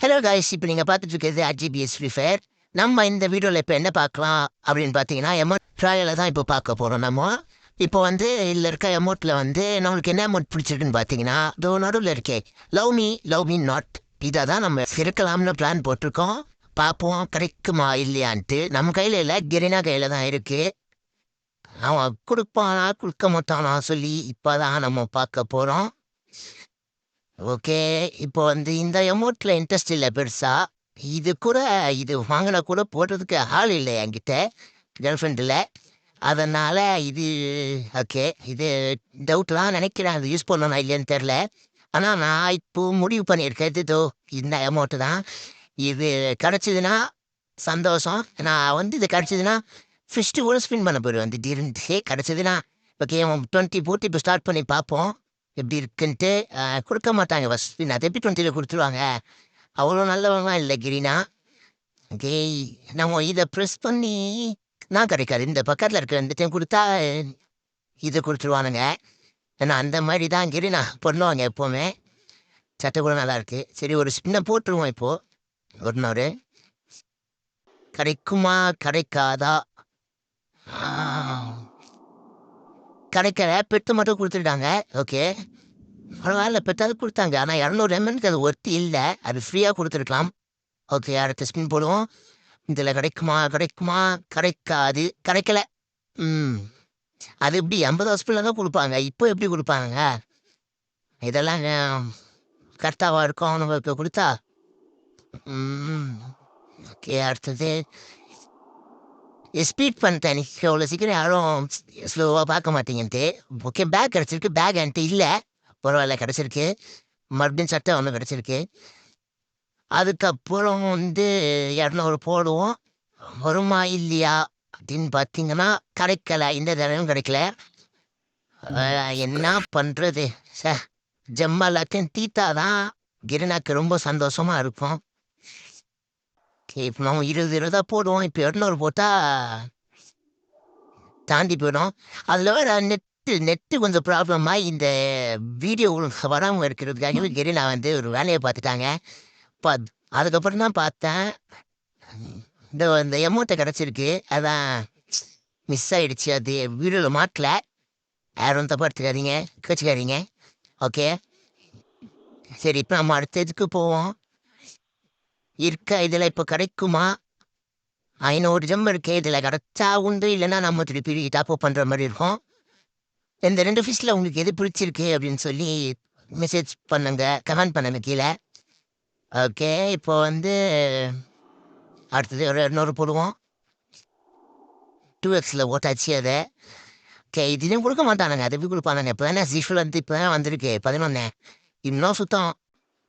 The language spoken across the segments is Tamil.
ஹலோ காய்ஸ், இப்போ நீங்கள் பார்த்துட்டு இருக்கிறது ஆர்ஜிபிஎஸ் ஃப்ரீ ஃபயர். நம்ம இந்த வீடியோவில் இப்போ என்ன பார்க்கலாம் அப்படின்னு பார்த்தீங்கன்னா, எமௌண்ட் ட்ராயலில் தான் இப்போ பார்க்க போகிறோம். நம்ம இப்போ வந்து இதில் இருக்க எமௌண்ட்டில் வந்து நம்மளுக்கு என்ன அமௌண்ட் பிடிச்சிருக்குன்னு பார்த்தீங்கன்னா, இதோ நடுவில் இருக்கே லவ் மீ நாட். இதை தான் நம்ம இருக்கலாம்னு பிளான் போட்டிருக்கோம். பார்ப்போம் கிடைக்குமா இல்லையான்ட்டு. நம்ம கையில் இல்லை, கிரினா கையில் தான் இருக்குது. அவன் கொடுப்பானா கொடுக்க மாட்டானா சொல்லி இப்போ தான் நம்ம பார்க்க போகிறோம். ஓகே. இப்போ வந்து இந்த அமௌண்ட்ல இன்ட்ரெஸ்ட் இல்லை பெருசா. இது வாங்கினா கூட போடுறதுக்கு ஆள் இல்லை என்கிட்ட, கேர்ள் ஃப்ரெண்டில். அதனால் இது ஓகே. இது டவுட்லாம் நினைக்கிறேன், அது யூஸ் பண்ணணும் இல்லையான்னு தெரில. ஆனால் நான் இப்போ முடிவு பண்ணியிருக்கேன், இதோ இந்த அமௌண்ட்டு தான். இது கிடச்சிதுன்னா சந்தோஷம். நான் வந்து இது கிடச்சிதுன்னா ஃபிஸ்ட்டு கூட ஸ்பின் பண்ண போயிடுவேன். திடீர்னு கிடச்சிதுன்னா ஓகே 20 போட்டு இப்போ ஸ்டார்ட் பண்ணி பார்ப்போம் எப்படி இருக்குன்ட்டு. கொடுக்க மாட்டாங்க ஃபஸ்ட் ஸ்பின், அது எப்படி 20ல் கொடுத்துருவாங்க. அவ்வளோ நல்லவங்களாம் இல்லை கிரீனா. ஓகே, நம்ம இதை ப்ரெஸ் பண்ணி நான் கிடைக்காது. இந்த பக்கத்தில் இருக்க இந்த டைம் கொடுத்தா இதை கொடுத்துருவானுங்க. ஏன்னா அந்த மாதிரி தான் கிரீனா பண்ணுவாங்க எப்போவுமே. சட்டை கூட நல்லா இருக்கு. சரி, ஒரு ஸ்பின்னை போட்டுருவோம் இப்போது. ஒரு நாள் கிடைக்குமா கிடைக்காதா? கிடைக்கல, பெட்டு மட்டும் கொடுத்துட்டாங்க. ஓகே, பரவாயில்ல, பெட்டாவது கொடுத்தாங்க. ஆனால் 200 எம்எல்க்கு அது ஒர்த்தி இல்லை, அது ஃப்ரீயாக கொடுத்துருக்கலாம். ஓகே, அடுத்த ஸ்பின் போடுவோம். இதில் கிடைக்குமா கிடைக்காது, கிடைக்கல. அது எப்படி 50 ஸ்பின்ல தான் கொடுப்பாங்க, இப்போ எப்படி கொடுப்பாங்க? இதெல்லாம் கரெக்டாக இருக்கும் அவனுங்களுக்கு கொடுத்தா. ஓகே, அடுத்தது ஸ்பீட் பண்ணிட்டேன். அவ்வளோ சீக்கிரம் யாரும் ஸ்லோவாக பார்க்க மாட்டேங்கன்ட்டு. ஓகே, பேக் கிடச்சிருக்கு. பேக் என்கிட்ட இல்லை, பரவாயில்ல கிடச்சிருக்கு. மறுபடியும் சட்டை ஒன்று கிடச்சிருக்கு. அதுக்கப்புறம் வந்து 200 போடுவோம். வருமா இல்லையா அப்படின்னு பார்த்தீங்கன்னா கிடைக்கல, இந்த தடவையும் கிடைக்கல. என்ன பண்ணுறது சார்? ஜம்மா எல்லாத்தையும் தீத்தா தான் கிரினாக்கு ரொம்ப சந்தோஷமாக இருக்கும். ஓகே, இப்போ நம்ம 20 போடுவோம். இப்போ 200 போட்டால் தாண்டி போயிடும். அதில் வேறு நெட்டு கொஞ்சம் ப்ராப்ளமாக இந்த வீடியோ வராமல் இருக்கிறதுக்காகவே கிரினா வந்து ஒரு வேலையை பார்த்துட்டாங்க. இப்போ அதுக்கப்புறம் தான் பார்த்தேன் இந்த எமௌண்ட்டை கிடச்சிருக்கு. அதான் மிஸ் ஆகிடுச்சு, அது வீடியோவில் மாட்டல. யாரும் தப்பாக எடுத்துக்காதீங்க, கேச்சுக்காதீங்க. ஓகே, சரி, இப்போ நம்ம அடுத்த இதுக்கு போவோம். இதில் இப்போ கிடைக்குமா? 500 ஜம் இருக்கு. இதில் கிடச்சா உண்டு, இல்லைன்னா நம்ம திருப்பி டாப்அப் பண்ணுற மாதிரி இருக்கும். இந்த 2 ஃபிஷ்ஷில் உங்களுக்கு எது பிடிச்சிருக்கு அப்படின்னு சொல்லி மெசேஜ் பண்ணுங்க, கமெண்ட் பண்ணுங்க கீழே. ஓகே, இப்போ வந்து அடுத்தது ஒரு 200 போடுவோம். 2xல் ஓட்டாச்சு அதை. ஓகே, இதுலேயும் கொடுக்க மாட்டானுங்க, அது எப்படி கொடுப்பானுங்க? இப்போ தானே ஜிஃபில் வந்து இப்போ தான் வந்திருக்கு 11. இன்னும் சுத்தம்,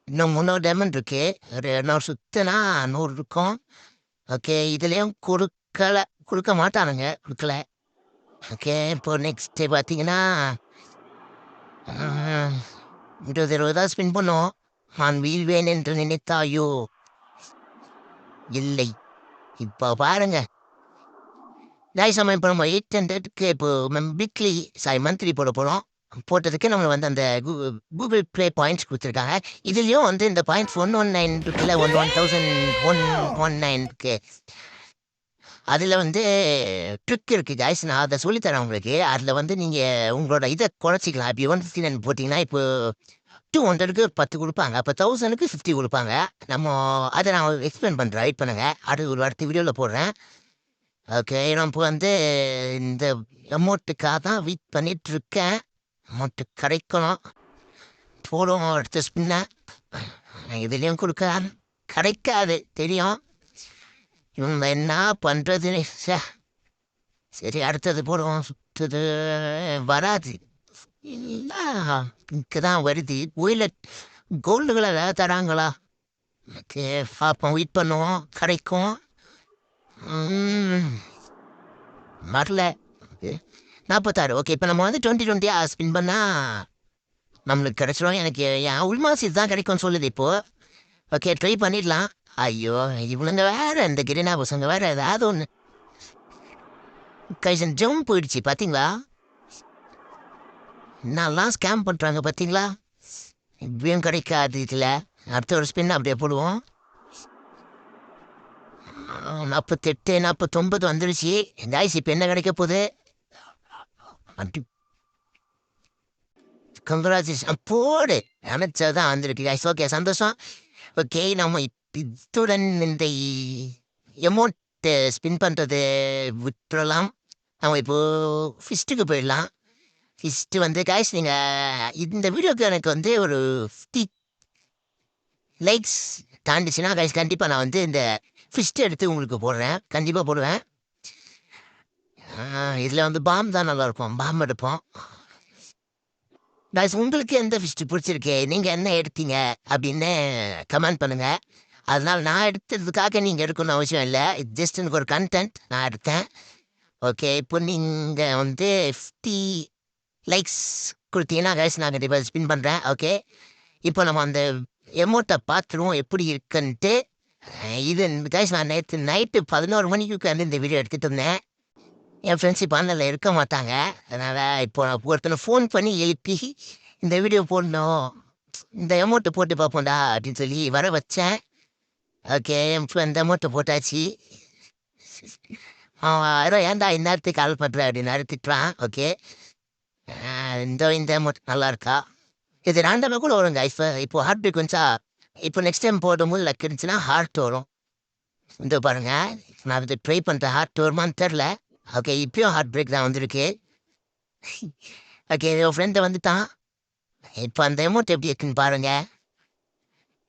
இன்னும் 300 டைமண்ட் இருக்கு. ஒரு 200 சுத்தினா 100 இருக்கும். ஓகே, இதுலேயும் கொடுக்க மாட்டானுங்க, கொடுக்கல. ஓகே, இப்போ நெக்ஸ்ட்டு பார்த்தீங்கன்னா 20 தான் ஸ்பின் பண்ணோம். நான் வீழ்வேன் என்று நினைத்தாயோ? இல்லை. இப்போ பாருங்க இப்போ நம்ம 800க்கு இப்போ மந்த்லி போட போகிறோம். போட்டதுக்கு நம்மளை வந்து அந்த கூகுள் ப்ளே பாயிண்ட்ஸ் கொடுத்துருக்காங்க. இதுலேயும் வந்து இந்த பாயிண்ட்ஸ் 119 இருக்குல்ல, 1119 அதில் வந்து ட்ரிக் இருக்குது காய்ஸ். நான் அதை சொல்லித்தரேன் உங்களுக்கு. அதில் வந்து நீங்கள் உங்களோட இதை குறைச்சிக்கலாம். இப்போ 159 போட்டிங்கன்னா இப்போ 200க்கு 10 கொடுப்பாங்க, அப்போ 1000க்கு 50 கொடுப்பாங்க. நம்ம அதை நான் எக்ஸ்பிளைன் பண்ணுறேன், வெயிட் பண்ணுங்கள். அடுத்த வீடியோவில் போடுறேன். ஓகே, நான் இப்போ வந்து இந்த அமௌண்ட்டுக்காக தான் வெயிட் பண்ணிகிட்ருக்கேன். அமௌண்ட்டு கிடைக்கணும். போடுவோம் அடுத்த ஸ்பின்ன. இதுலேயும் கிடைக்காது தெரியும். இவங்க என்ன பண்ணுறதுன்னு சரி, அடுத்தது போடுவோம். சுற்றுது வராது, இங்கே தான் வருது. கோல்டுகளை ஏதாவது தராங்களா? ஓகே, பார்ப்போம், வெயிட் பண்ணுவோம். கிடைக்கும். வரல. 46. ஓகே, இப்போ நம்ம வந்து 20 ஸ்பின் பண்ணால் நம்மளுக்கு கிடச்சிரும். எனக்கு என் உள்மாசி தான் கிடைக்கும்னு சொல்லுது இப்போது. ஓகே, ட்ரை பண்ணிடலாம். ஐயோ, இவனுங்க வேறு, இந்த கிரினா பசங்க வேறு ஏதாவது ஒன்று கைசன் ஜம் போயிடுச்சு பார்த்தீங்களா? என்னெல்லாம் ஸ்கேம் பண்ணுறாங்க பார்த்தீங்களா? இப்படியும் கிடைக்காது. இதில் அடுத்த ஒரு ஸ்பின் அப்படியே போடுவோம். 48, 49 வந்துருச்சு. காய்ஸ் இப்போ என்ன கிடைக்க போகுது? கங்க்ராச்சுலேஷன் போடு. நினச்சதான் வந்திருக்கு காய்ஸ். ஓகே சந்தோஷம். ஓகே நம்ம இத்துடன் இந்த எமௌண்ட்டு ஸ்பின் பண்ணுறது விட்டுறலாம். நம்ம இப்போது ஃபிஸ்ட்டுக்கு போயிடலாம். ஃபிஸ்ட்டு வந்து காய்ஸ் நீங்கள் இந்த வீடியோக்கு எனக்கு வந்து ஒரு 50 லைக்ஸ் தாண்டிச்சுன்னா காய்ஸ் கண்டிப்பாக நான் வந்து இந்த ஃபிஸ்ட் எடுத்து உங்களுக்கு போடுறேன். கண்டிப்பாக போடுவேன். இதில் வந்து பாம் தான் நல்லாயிருக்கும். பாம் எடுப்போம். காய்ஸ் உங்களுக்கு எந்த ஃபிஸ்ட்டு பிடிச்சிருக்கு? நீங்கள் என்ன எடுத்தீங்க அப்படின்னு கமெண்ட் பண்ணுங்கள். அதனால் நான் எடுத்ததுக்காக நீங்கள் எடுக்கணும்னு அவசியம் இல்லை. இது ஜஸ்ட் எனக்கு ஒரு கண்டென்ட் நான் எடுத்தேன். ஓகே இப்போ நீங்கள் வந்து 50 லைக்ஸ் கொடுத்தீங்கன்னா காய்ஸ் நான் கண்டிப்பாக ஸ்பின் பண்ணுறேன். ஓகே இப்போ நம்ம அந்த எமௌண்ட்டை பார்த்துருவோம் எப்படி இருக்குன்ட்டு. இது காய்ஸ் நான் நேற்று நைட்டு 11 மணிக்கு உட்காந்து இந்த வீடியோ எடுத்துகிட்டு இருந்தேன். என் ஃப்ரெண்ட்ஸ் இப்போ ஆன்லைனில் இருக்க மாட்டாங்க. அதனால் இப்போ நான் ஒருத்தனை ஃபோன் பண்ணி எழுப்பி இந்த வீடியோ போடணும், இந்த அமௌண்ட்டை போட்டு பார்ப்போம்டா அப்படின்னு சொல்லி வர வச்சேன். ஓகே இப்போ இந்த அமௌண்ட்டை போட்டாச்சு. அவன் யாரோ ஏன்டா இந்நேரத்துக்கு கால் பண்ணுற அப்படின்னு திட்டுறான். ஓகே இந்த அமௌண்ட் நல்லா இருக்கா? இது ரேண்டமாக கூட வருங்க. இப்போ ஹார்ட் பிரேக் வந்துச்சா, இப்போ நெக்ஸ்ட் டைம் போடும்போது லக் இருந்துச்சுன்னா ஹார்ட் வரும். இந்த பாருங்க நான் வந்து ட்ரை பண்ணுறேன். ஹார்ட் வருமான்னு தெரில. ஓகே இப்பயும் ஹார்ட் பிரேக் தான் வந்திருக்கு. ஓகே என் ஃப்ரெண்டை வந்துட்டான். இப்போ அந்த அமௌண்ட் எப்படி இருக்குன்னு பாருங்க.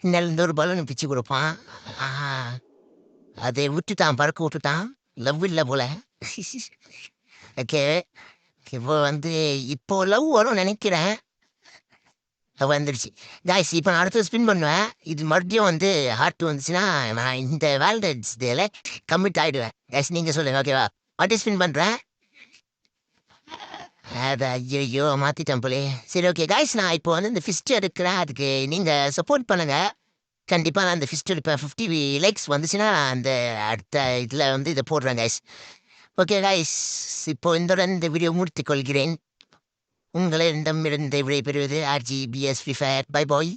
இன்னும் ஒரு பலூன் பிச்சு கொடுப்பான். அதை விட்டுட்டான், பறக்க விட்டுட்டான். லவ் இல்லை போல. ஓகே இப்போ வந்து இப்போ லவ் வரும்னு நினைக்கிறேன். வந்துடுச்சு காய்ஸ். இப்போ நான் அடுத்து ஸ்பின் பண்ணுவேன். இது மறுபடியும் வந்து ஹார்ட் வந்துச்சுன்னா நான் இந்த வேலண்டைன்ஸ் டேல கம்மிட் ஆகிடுவேன். காய்ஸ் நீங்கள் சொல்லுங்கள் ஓகேவா? மறுபடியும் ஸ்பின் பண்ணுறேன். அதை ஐயோ மாற்றிட்டேன் போலே. சரி ஓகே காய்ஸ் நான் இப்போ வந்து இந்த ஃபிஸ்ட் எடுக்கிறேன். அதுக்கு நீங்கள் சப்போர்ட் பண்ணுங்கள். கண்டிப்பாக நான் இந்த ஃபிஸ்ட் எடுப்பேன். 50 லைக்ஸ் வந்துச்சுன்னா அந்த அடுத்த இதில் வந்து இதை போடுறேன் காய்ஸ். ஓகே காய்ஸ் இப்போ இந்த வீடியோ முடித்துக் கொள்கிறேன். உங்களிடமிருந்து விடைபெறுவது RGBS Free Fire. Bye bye.